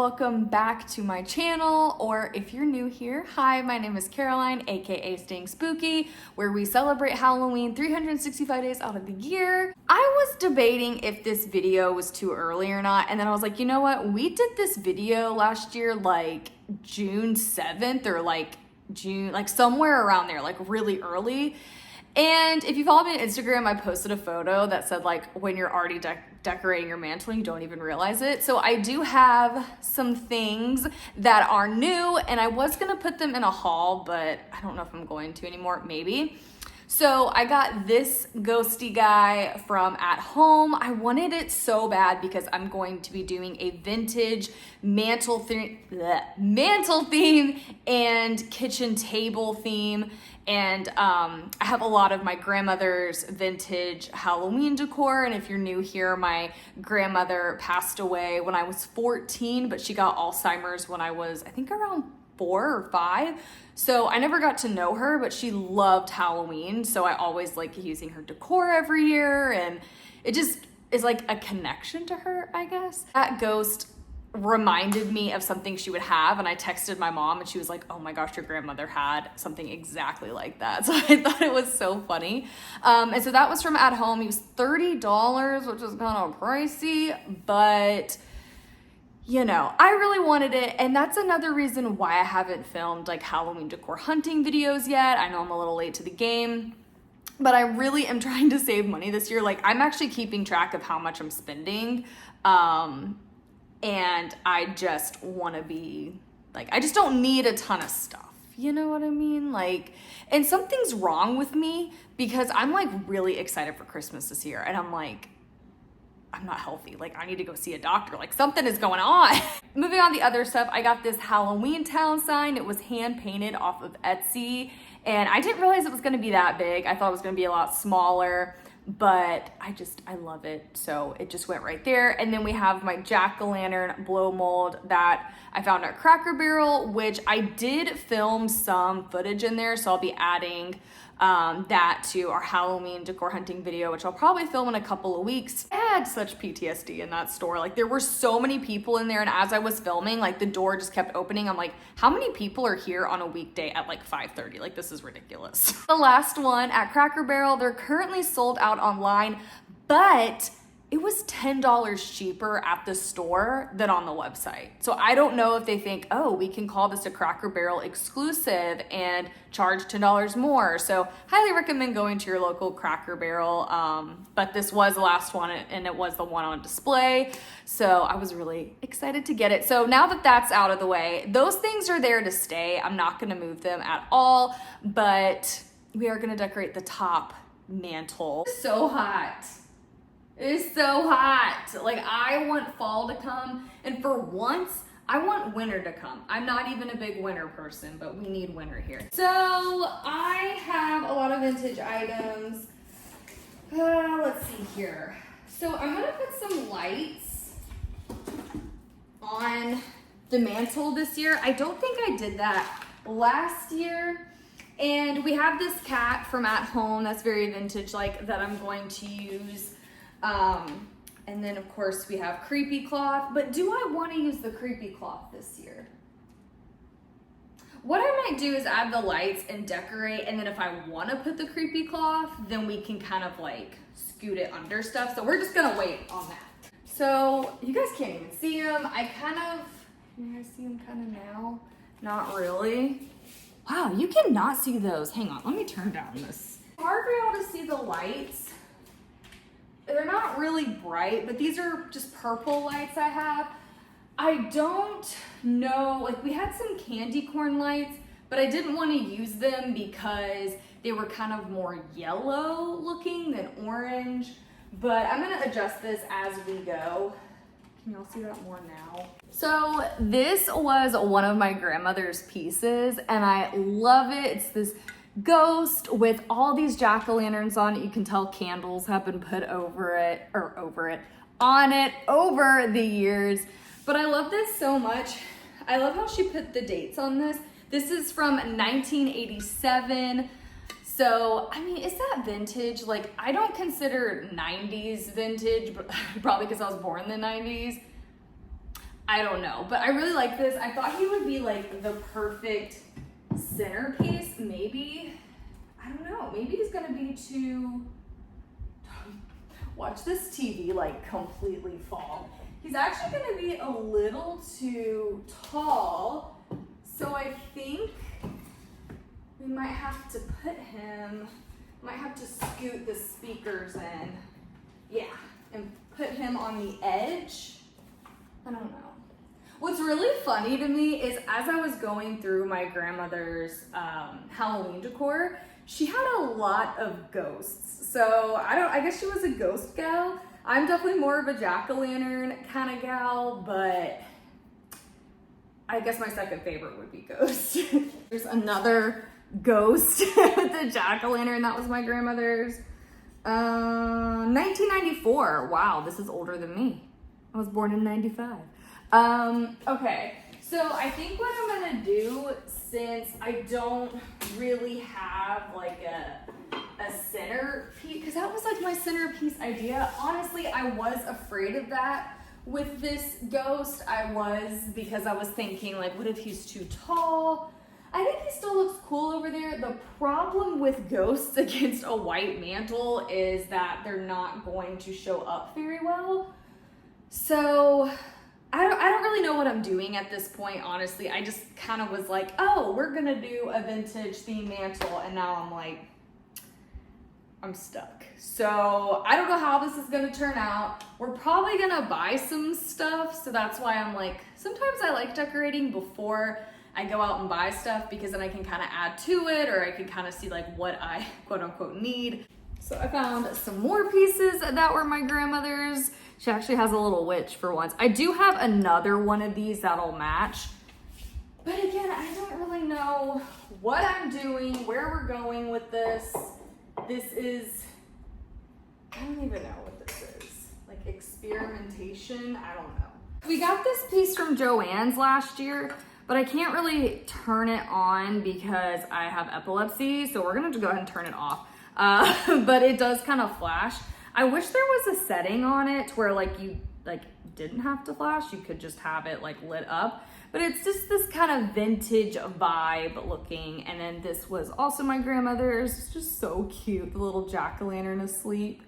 welcome back to my channel, or if you're new here, hi, my name is Caroline, aka Staying Spooky, where we celebrate Halloween 365 days out of the year. I was debating if this video was too early or not, and then I was like, you know what, we did this video last year like June 7th or like June, like somewhere around there, like really early. And if you follow me on Instagram, I posted a photo that said like when you're already decorating your mantle and you don't even realize it. So I do have some things that are new, and I was gonna put them in a haul, but I don't know if I'm going to anymore, maybe. So I got this ghosty guy from At Home. I wanted it so bad because I'm going to be doing a vintage mantle theme and kitchen table theme. And I have a lot of my grandmother's vintage Halloween decor. And if you're new here, my grandmother passed away when I was 14, but she got Alzheimer's when I was, I think, around 4 or 5. So I never got to know her, but she loved Halloween. So I always like using her decor every year. And it just is like a connection to her, I guess. That ghost reminded me of something she would have, and I texted my mom and she was like, oh my gosh, your grandmother had something exactly like that. So I thought it was so funny. And so that was from At Home. He was $30, which is kind of pricey, but you know, I really wanted it. And that's another reason why I haven't filmed like Halloween decor hunting videos yet. I know I'm a little late to the game, but I really am trying to save money this year. Like, I'm actually keeping track of how much I'm spending. And I just want to be like, I just don't need a ton of stuff. You know what I mean? Like, and something's wrong with me because I'm like really excited for Christmas this year. And I'm like, I'm not healthy. Like, I need to go see a doctor. Like, something is going on. Moving on the other stuff, I got this Halloween Town sign. It was hand painted off of Etsy. And I didn't realize it was going to be that big. I thought it was going to be a lot smaller, but I love it. So it just went right there. And then we have my jack-o'-lantern blow mold that I found at Cracker Barrel, which I did film some footage in there. So I'll be adding that to our Halloween decor hunting video, which I'll probably film in a couple of weeks. I had such PTSD in that store. Like, there were so many people in there, and as I was filming, like, the door just kept opening. I'm like, how many people are here on a weekday at like 5:30? Like, this is ridiculous. The last one at Cracker Barrel, they're currently sold out online, but it was $10 cheaper at the store than on the website. So I don't know if they think, oh, we can call this a Cracker Barrel exclusive and charge $10 more. So highly recommend going to your local Cracker Barrel. But this was the last one, and it was the one on display. So I was really excited to get it. So now that that's out of the way, those things are there to stay. I'm not gonna move them at all, but we are gonna decorate the top mantle. It's so hot. It is so hot. Like, I want fall to come, and for once, I want winter to come. I'm not even a big winter person, but we need winter here. So I have a lot of vintage items. Let's see here. So I'm gonna put some lights on the mantle this year. I don't think I did that last year. And we have this cat from At Home that's very vintage, like, that I'm going to use. And then of course we have creepy cloth, but do I want to use the creepy cloth this year? What I might do is add the lights and decorate, and then if I want to put the creepy cloth, then we can kind of like scoot it under stuff. So we're just gonna wait on that. So you guys can't even see them. You guys see them kind of now? Not really. Wow, you cannot see those. Hang on, let me turn down this. It's hard for y'all to see the lights. They're not really bright, but these are just purple lights I have. I don't know, like, we had some candy corn lights, but I didn't want to use them because they were kind of more yellow looking than orange. But I'm gonna adjust this as we go. Can y'all see that more now? So this was one of my grandmother's pieces, and I love it. It's this ghost with all these jack-o'-lanterns on it. You can tell candles have been put over it over the years. But I love this so much. I love how she put the dates on this. This is from 1987. So, I mean, is that vintage? Like, I don't consider 90s vintage, but probably because I was born in the 90s. I don't know, but I really like this. I thought he would be like the perfect centerpiece. Maybe, I don't know, maybe he's gonna be too, watch this TV like completely fall. He's actually gonna be a little too tall. So I think we might have to put him, might have to scoot the speakers in. Yeah, and put him on the edge. I don't know. What's really funny to me is as I was going through my grandmother's Halloween decor, she had a lot of ghosts. So I guess she was a ghost gal. I'm definitely more of a jack-o'-lantern kind of gal, but I guess my second favorite would be ghost. There's another ghost with the jack-o'-lantern. That was my grandmother's. 1994. Wow, this is older than me. I was born in 95. Okay, so I think what I'm gonna do, since I don't really have like a centerpiece, because that was like my centerpiece idea. Honestly, I was afraid of that with this ghost. Because I was thinking like, what if he's too tall? I think he still looks cool over there. The problem with ghosts against a white mantle is that they're not going to show up very well. So I don't really know what I'm doing at this point, honestly. I just kind of was like, oh, we're gonna do a vintage theme mantle, and now I'm like, I'm stuck. So I don't know how this is gonna turn out. We're probably gonna buy some stuff, so that's why I'm like, sometimes I like decorating before I go out and buy stuff, because then I can kind of add to it, or I can kind of see like what I quote unquote need. So I found some more pieces that were my grandmother's. She actually has a little witch for once. I do have another one of these that'll match. But again, I don't really know what I'm doing, where we're going with this. This is, I don't even know what this is. Like experimentation, I don't know. We got this piece from Joann's last year, but I can't really turn it on because I have epilepsy. So we're gonna have to go ahead and turn it off. But it does kind of flash. I wish there was a setting on it where like you didn't have to flash, you could just have it like lit up. But it's just this kind of vintage vibe looking. And then this was also my grandmother's. It's just so cute, the little jack-o'-lantern asleep.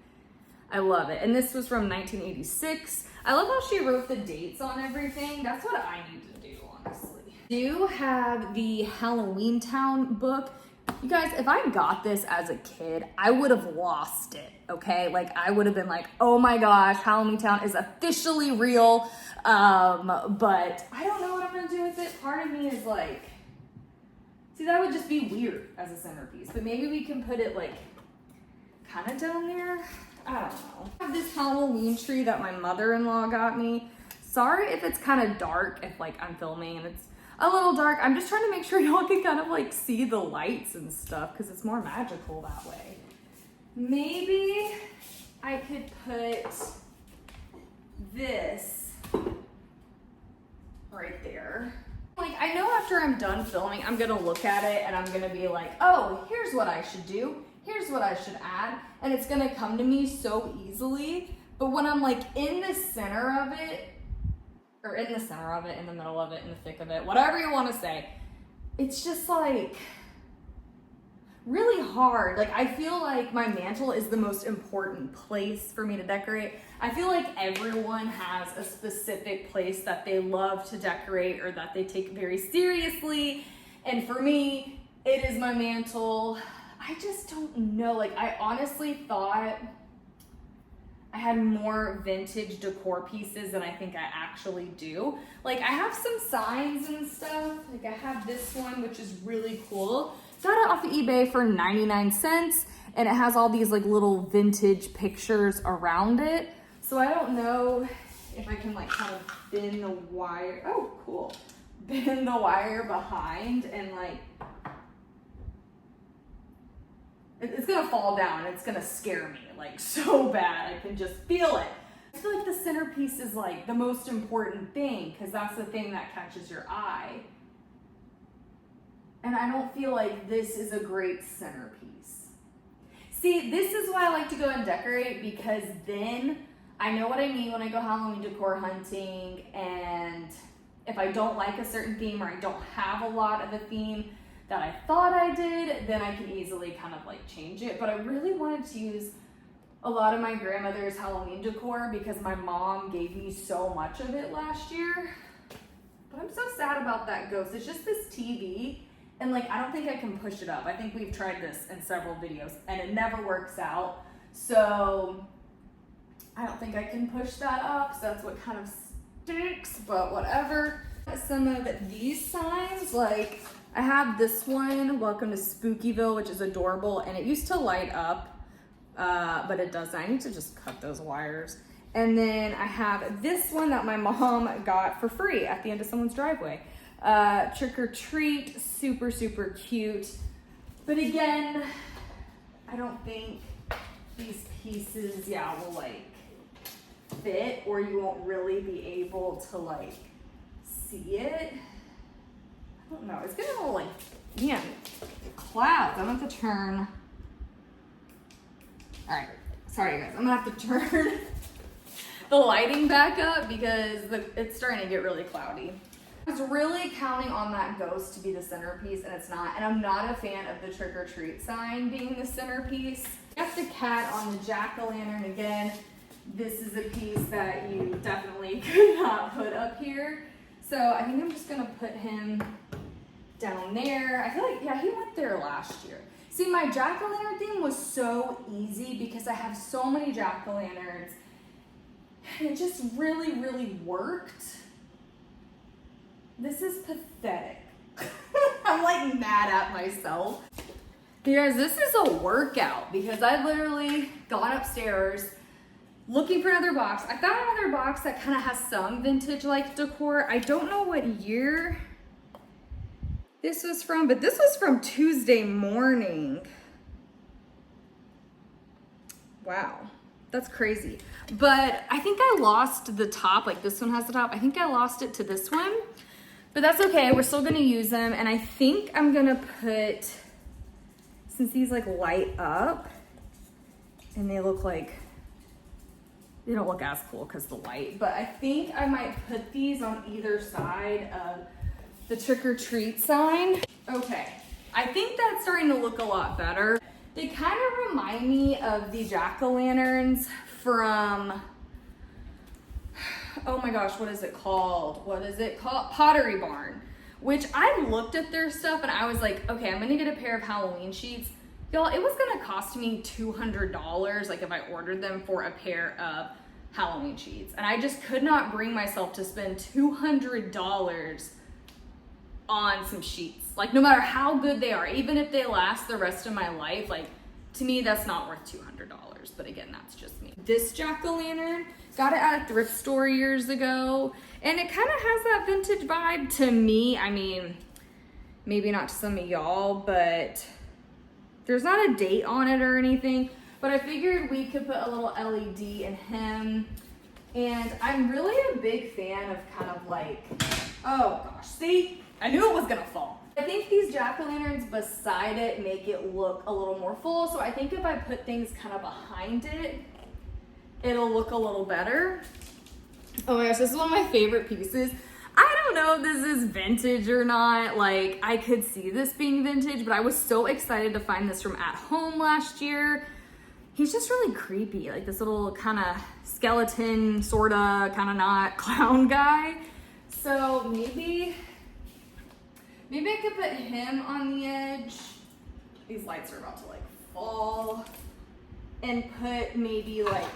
I love it. And this was from 1986. I love how she wrote the dates on everything. That's what I need to do, honestly. I do have the Halloween Town book. You guys, if I got this as a kid, I would have lost it, okay? Like, I would have been like, oh my gosh, Halloween Town is officially real. But I don't know what I'm gonna do with it. Part of me is like, see, that would just be weird as a centerpiece. But maybe we can put it like, kind of down there. I don't know. I have this Halloween tree that my mother-in-law got me. Sorry if it's kind of dark, if like I'm filming and it's a little dark. I'm just trying to make sure y'all can kind of like see the lights and stuff because it's more magical that way. Maybe I could put this right there. Like, I know after I'm done filming, I'm gonna look at it and I'm gonna be like, oh, here's what I should do. Here's what I should add. And it's gonna come to me so easily. But when I'm like in the center of it, or in the center of it, in the middle of it, in the thick of it, whatever you want to say, it's just like really hard. Like, I feel like my mantle is the most important place for me to decorate. I feel like everyone has a specific place that they love to decorate or that they take very seriously. And for me, it is my mantle. I just don't know. Like, I honestly thought I had more vintage decor pieces than I think I actually do. Like, I have some signs and stuff. Like, I have this one, which is really cool. Got it off of eBay for 99 cents, and it has all these like little vintage pictures around it. So I don't know if I can like kind of bend the wire. Oh, cool. Bend the wire behind and like, it's gonna fall down. It's gonna scare me like so bad. I can just feel it. I feel like the centerpiece is like the most important thing because that's the thing that catches your eye. And I don't feel like this is a great centerpiece. See, this is why I like to go and decorate, because then I know what I mean when I go Halloween decor hunting, and if I don't like a certain theme or I don't have a lot of a theme that I thought I did, then I can easily kind of like change it. But I really wanted to use a lot of my grandmother's Halloween decor because my mom gave me so much of it last year. But I'm so sad about that ghost. It's just this TV, and like I don't think I can push it up. I think we've tried this in several videos and it never works out. So I don't think I can push that up. So that's what kind of stinks, but whatever. Some of these signs, like I have this one, Welcome to Spookyville, which is adorable, and it used to light up, but it doesn't. I need to just cut those wires. And then I have this one that my mom got for free at the end of someone's driveway. Trick or treat, super, super cute. But again, I don't think these pieces, will like fit, or you won't really be able to like see it. I don't know, it's getting a little like, man, clouds. I'm gonna have to turn. All right, sorry guys, I'm gonna have to turn the lighting back up because it's starting to get really cloudy. I was really counting on that ghost to be the centerpiece, and it's not. And I'm not a fan of the trick or treat sign being the centerpiece. Got the cat on the jack-o'-lantern again. This is a piece that you definitely could not put up here. So I think I'm just gonna put him down there. I feel like, he went there last year. See, my jack-o'-lantern thing was so easy because I have so many jack-o'-lanterns. And it just really, really worked. This is pathetic. I'm like mad at myself. You guys, this is a workout because I literally gone upstairs looking for another box. I found another box that kind of has some vintage like decor. I don't know what year this was from, but this was from Tuesday morning. Wow, that's crazy. But I think I lost the top, like this one has the top. I think I lost it to this one, but that's okay. We're still gonna use them. And I think I'm gonna put, since these like light up and they look like, they don't look as cool because the light, but I think I might put these on either side of the trick or treat sign. Okay, I think that's starting to look a lot better. They kind of remind me of the jack-o'-lanterns from, oh my gosh, what is it called? Pottery Barn, which I looked at their stuff and I was like, okay, I'm gonna get a pair of Halloween sheets. Y'all, it was gonna cost me $200, like if I ordered them for a pair of Halloween sheets. And I just could not bring myself to spend $200 on some sheets. Like no matter how good they are, even if they last the rest of my life, like to me, that's not worth $200. But again, that's just me. This jack-o'-lantern, got it at a thrift store years ago. And it kind of has that vintage vibe to me. I mean, maybe not to some of y'all, but there's not a date on it or anything. But I figured we could put a little LED in him. And I'm really a big fan of kind of like, oh gosh, see? I knew it was gonna fall. I think these jack-o'-lanterns beside it make it look a little more full. So I think if I put things kind of behind it, it'll look a little better. Oh my gosh, this is one of my favorite pieces. I don't know if this is vintage or not. Like I could see this being vintage, but I was so excited to find this from At Home last year. He's just really creepy. Like this little kind of skeleton, sorta, kind of not clown guy. So maybe I could put him on the edge. These lights are about to like fall. And put maybe like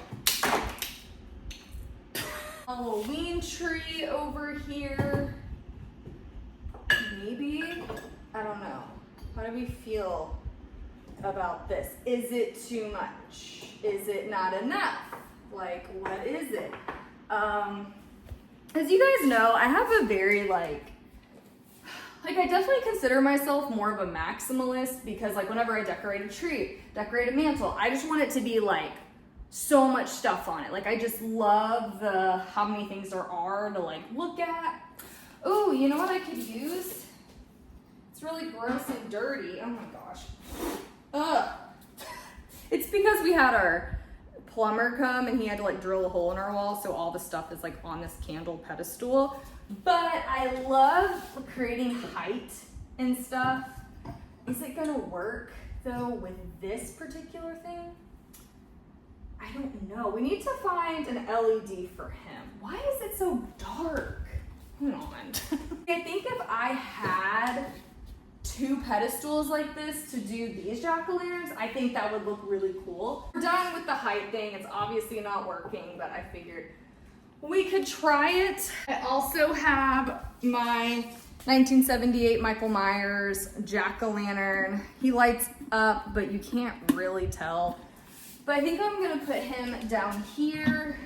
a Halloween tree over here. Maybe, I don't know. How do we feel about this? Is it too much? Is it not enough? Like, what is it? As you guys know, I have a very like I definitely consider myself more of a maximalist because like whenever I decorate a tree, decorate a mantle, I just want it to be like so much stuff on it. Like I just love how many things there are to like look at. Oh, you know what I could use? It's really gross and dirty. Oh my gosh. Ugh. It's because we had our plumber come and he had to like drill a hole in our wall, so all the stuff is like on this candle pedestal. But I love creating height and stuff. Is it gonna work though with this particular thing? I don't know. We need to find an LED for him. Why is it so dark? Hold on. I think if I had 2 pedestals like this to do these jack-o'-lanterns, I think that would look really cool. We're done with the height thing. It's obviously not working, but I figured we could try it. I also have my 1978 Michael Myers jack-o'-lantern. He lights up, but you can't really tell. But I think I'm gonna put him down here.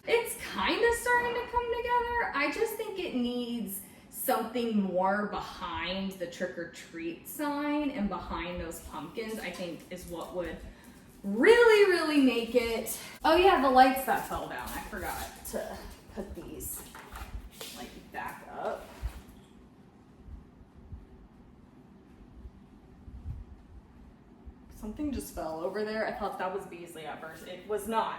It's kind of starting to come together. I just think it needs something more behind the trick or treat sign and behind those pumpkins, I think is what would really, really make it. Oh yeah, the lights that fell down. I forgot to put these like back up. Something just fell over there. I thought that was Beasley at first. It was not.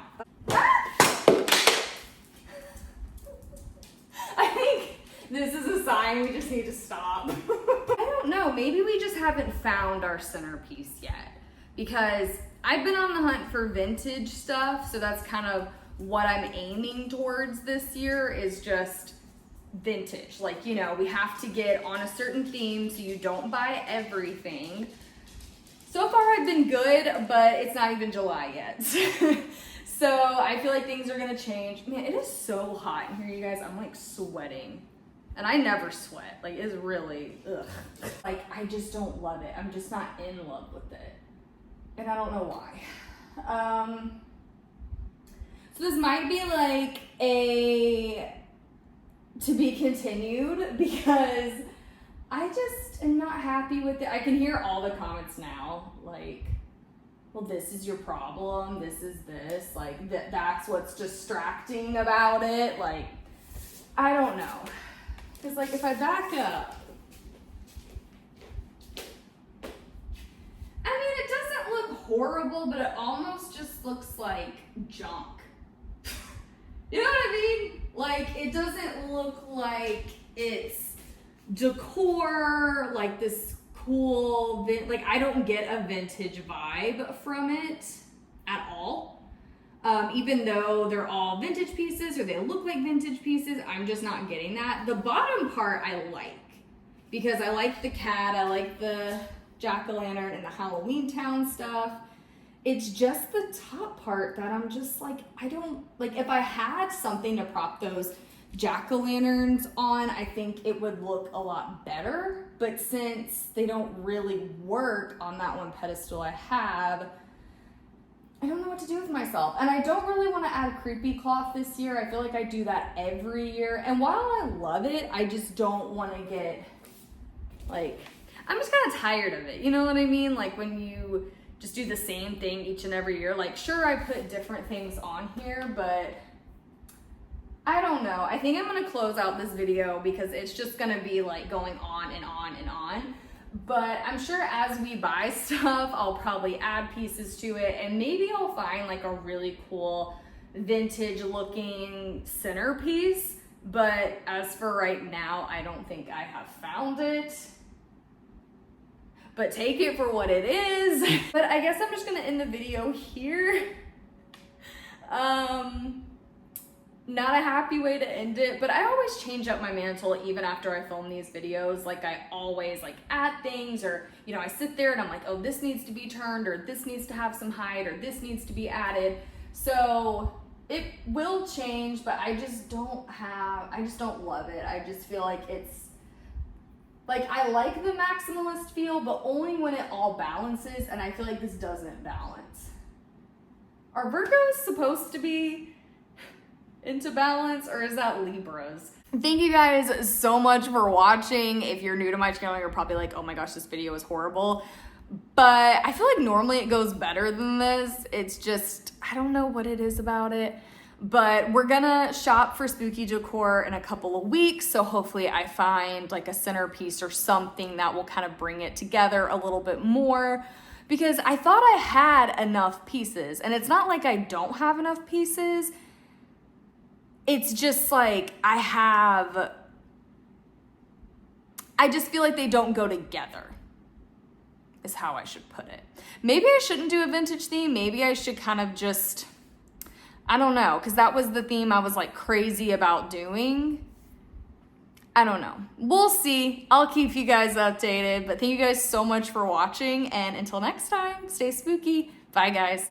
I think this is a sign we just need to stop. I don't know, maybe we just haven't found our centerpiece yet, because I've been on the hunt for vintage stuff, so that's kind of what I'm aiming towards this year, is just vintage. Like, you know, we have to get on a certain theme so you don't buy everything. So far I've been good, but it's not even July yet. So I feel like things are gonna change. Man, it is so hot in here, you guys. I'm like sweating. And I never sweat. Like, it's really, ugh. Like, I just don't love it. I'm just not in love with it. And I don't know why. So this might be like a to be continued, because I just am not happy with it. I can hear all the comments now, like, well, this is your problem, this is this, like, that's what's distracting about it. Like, I don't know. Because, like, if I back up, I mean, it doesn't look horrible, but it almost just looks like junk. You know what I mean? Like, it doesn't look like it's decor, like this cool, like, I don't get a vintage vibe from it at all. Even though they're all vintage pieces or they look like vintage pieces, I'm just not getting that. The bottom part I like, because I like the cat, I like the jack-o'-lantern and the Halloween Town stuff. It's just the top part that I'm just like, I don't, like, if I had something to prop those jack-o'-lanterns on, I think it would look a lot better. But since they don't really work on that one pedestal I have, I don't know what to do with myself. And I don't really want to add a creepy cloth this year. I feel like I do that every year. And while I love it, I just don't want to get, like, I'm just kind of tired of it. You know what I mean? Like, when you just do the same thing each and every year. Like, sure, I put different things on here, but I don't know. I think I'm going to close out this video because it's just going to be like going on and on and on. But I'm sure as we buy stuff, I'll probably add pieces to it, and maybe I'll find like a really cool vintage looking centerpiece. But as for right now, I don't think I have found it. But take it for what it is. But I guess I'm just gonna end the video here. Not a happy way to end it, but I always change up my mantle even after I film these videos. Like, I always like add things, or, you know, I sit there and I'm like, oh, this needs to be turned, or this needs to have some height, or this needs to be added. So it will change, but I just don't love it. I just feel like it's, like, I like the maximalist feel, but only when it all balances, and I feel like this doesn't balance. Are Virgos supposed to be into balance, or is that Libras? Thank you guys so much for watching. If you're new to my channel, you're probably like, oh my gosh, this video is horrible. But I feel like normally it goes better than this. It's just, I don't know what it is about it. But we're gonna shop for spooky decor in a couple of weeks, so hopefully I find like a centerpiece or something that will kind of bring it together a little bit more. because I thought I had enough pieces, and it's not like I don't have enough pieces. It's just like I just feel like they don't go together, is how I should put it. Maybe I shouldn't do a vintage theme. Maybe I should kind of just, I don't know, because that was the theme I was like crazy about doing. I don't know. We'll see. I'll keep you guys updated, but thank you guys so much for watching, and until next time, stay spooky. Bye, guys.